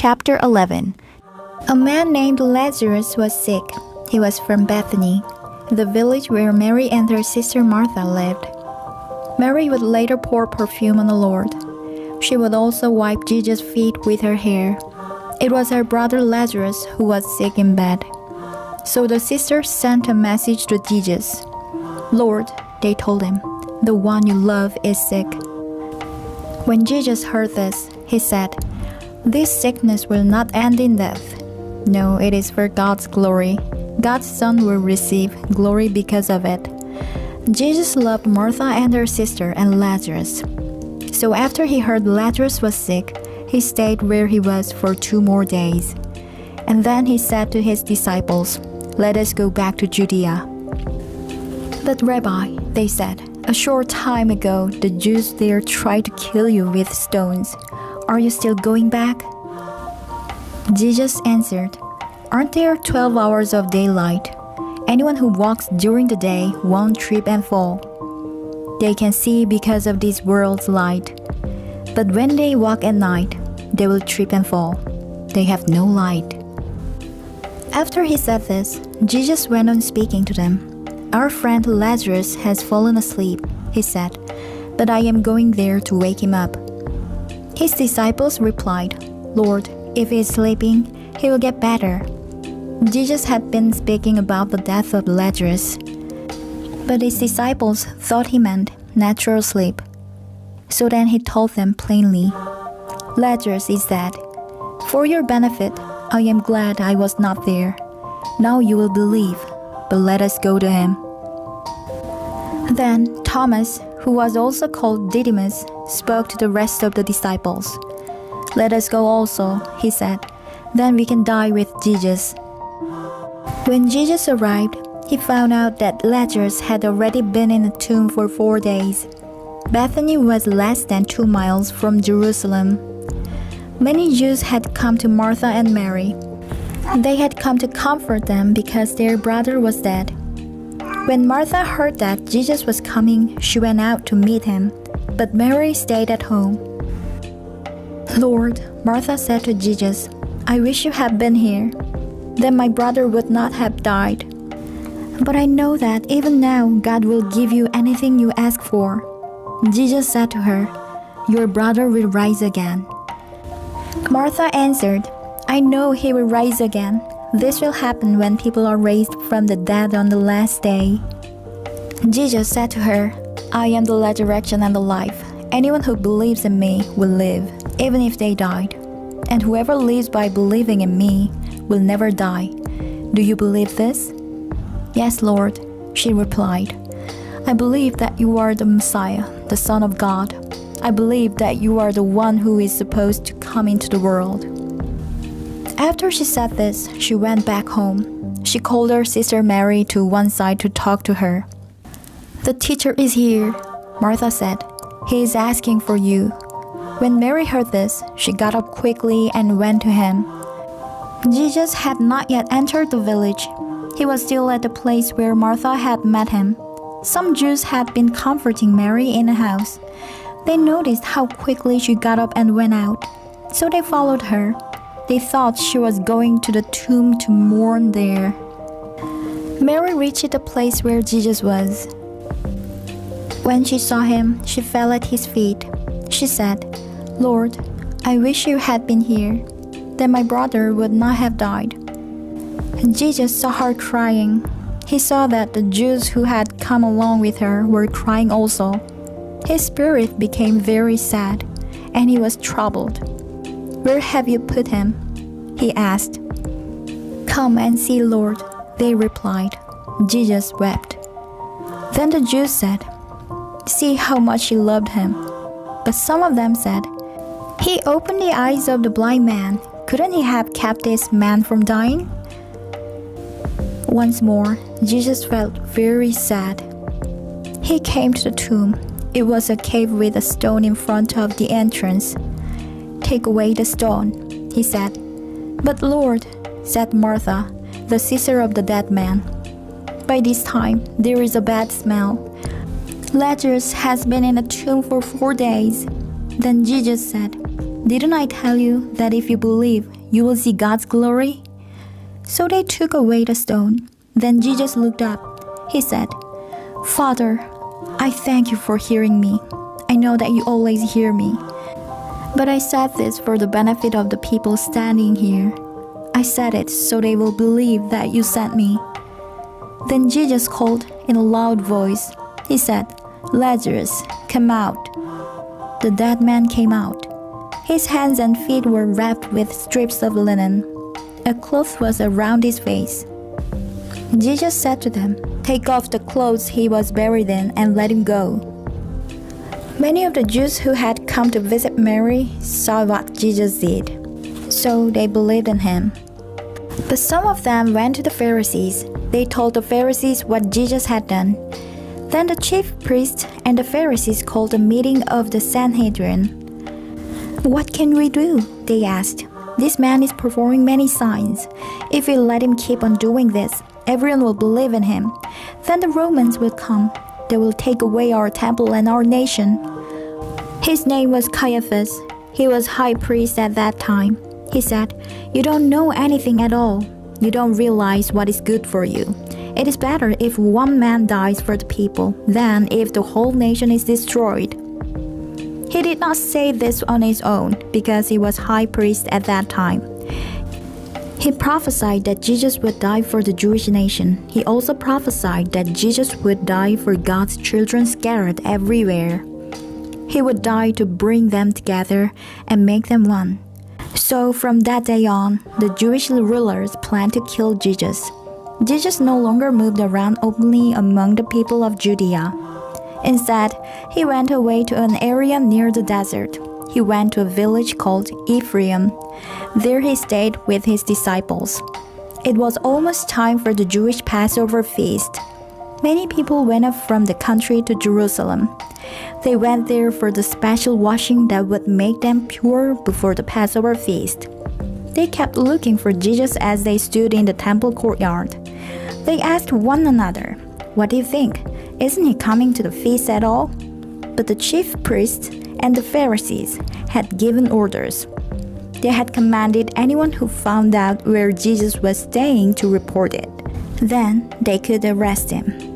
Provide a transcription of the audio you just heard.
Chapter 11. A man named Lazarus was sick. He was from Bethany, the village where Mary and her sister Martha lived. Mary would later pour perfume on the Lord. She would also wipe Jesus' feet with her hair. It was her brother Lazarus who was sick in bed. So the sisters sent a message to Jesus. "Lord," they told him, "the one you love is sick." When Jesus heard this, he said, "This sickness will not end in death. No, it is for God's glory. God's Son will receive glory because of it." Jesus loved Martha and her sister and Lazarus. So after he heard Lazarus was sick, he stayed where he was for 2 more days. And then he said to his disciples, "Let us go back to Judea." "But Rabbi," they said, "a short time ago the Jews there tried to kill you with stones. Are you still going back?" Jesus answered, "Aren't there 12 hours of daylight? Anyone who walks during the day won't trip and fall. They can see because of this world's light. But when they walk at night, they will trip and fall. They have no light." After he said this, Jesus went on speaking to them. "Our friend Lazarus has fallen asleep," he said, "but I am going there to wake him up." His disciples replied, "Lord, if he is sleeping, he will get better." Jesus had been speaking about the death of Lazarus, but his disciples thought he meant natural sleep. So then he told them plainly, "Lazarus is dead. For your benefit, I am glad I was not there. Now you will believe, but let us go to him." Then Thomas, who was also called Didymus, spoke to the rest of the disciples. "Let us go also," he said. "Then we can die with Jesus." When Jesus arrived, he found out that Lazarus had already been in the tomb for 4 days. Bethany was less than 2 miles from Jerusalem. Many Jews had come to Martha and Mary. They had come to comfort them because their brother was dead. When Martha heard that Jesus was coming, she went out to meet him, but Mary stayed at home. "Lord," Martha said to Jesus, "I wish you had been here. Then my brother would not have died. But I know that even now God will give you anything you ask for." Jesus said to her, "Your brother will rise again." Martha answered, "I know he will rise again. This will happen when people are raised from the dead on the last day." Jesus said to her, "I am the resurrection and the life. Anyone who believes in me will live, even if they died. And whoever lives by believing in me will never die. Do you believe this?" "Yes, Lord," she replied. "I believe that you are the Messiah, the Son of God. I believe that you are the one who is supposed to come into the world." After she said this, she went back home. She called her sister Mary to one side to talk to her. "The teacher is here," Martha said. "He is asking for you." When Mary heard this, she got up quickly and went to him. Jesus had not yet entered the village. He was still at the place where Martha had met him. Some Jews had been comforting Mary in a house. They noticed how quickly she got up and went out, so they followed her. They thought she was going to the tomb to mourn there. Mary reached the place where Jesus was. When she saw him, she fell at his feet. She said, "Lord, I wish you had been here. Then my brother would not have died." And Jesus saw her crying. He saw that the Jews who had come along with her were crying also. His spirit became very sad, and he was troubled. "Where have you put him?" he asked. "Come and see, Lord," they replied. Jesus wept. Then the Jews said, "See how much he loved him." But some of them said, "He opened the eyes of the blind man. Couldn't he have kept this man from dying?" Once more, Jesus felt very sad. He came to the tomb. It was a cave with a stone in front of the entrance. "Take away the stone," he said. "But Lord," said Martha, the sister of the dead man, "by this time there is a bad smell. Lazarus has been in the tomb for 4 days." Then Jesus said, Didn't I tell you that if you believe, you will see God's glory? So they took away the stone. Then Jesus looked up. He said, Father, I thank you for hearing me. I know that you always hear me. But I said this for the benefit of the people standing here. I said it so they will believe that you sent me. Then Jesus called in a loud voice. He said, Lazarus, come out. The dead man came out. His hands and feet were wrapped with strips of linen. A cloth was around his face. Jesus said to them, Take off the clothes he was buried in and let him go. Many of the Jews who had come to visit Mary saw what Jesus did, so they believed in him. But some of them went to the Pharisees. They told the Pharisees what Jesus had done. Then the chief priests and the Pharisees called a meeting of the Sanhedrin. What can we do? They asked. This man is performing many signs. If we let him keep on doing this, everyone will believe in him. Then the Romans will come. They will take away our temple and our nation. His name was Caiaphas. He was high priest at that time. He said, You don't know anything at all. You don't realize what is good for you. It is better if one man dies for the people than if the whole nation is destroyed. He did not say this on his own because he was high priest at that time. He prophesied that Jesus would die for the Jewish nation. He also prophesied that Jesus would die for God's children scattered everywhere. He would die to bring them together and make them one. So from that day on, the Jewish rulers planned to kill Jesus. Jesus no longer moved around openly among the people of Judea. Instead, he went away to an area near the desert. He went to a village called Ephraim. There he stayed with his disciples. It was almost time for the Jewish Passover feast. Many people went up from the country to Jerusalem. They went there for the special washing that would make them pure before the Passover feast. They kept looking for Jesus as they stood in the temple courtyard. They asked one another, What do you think? Isn't he coming to the feast at all? But the chief priests and the Pharisees had given orders. They had commanded anyone who found out where Jesus was staying to report it. Then they could arrest him.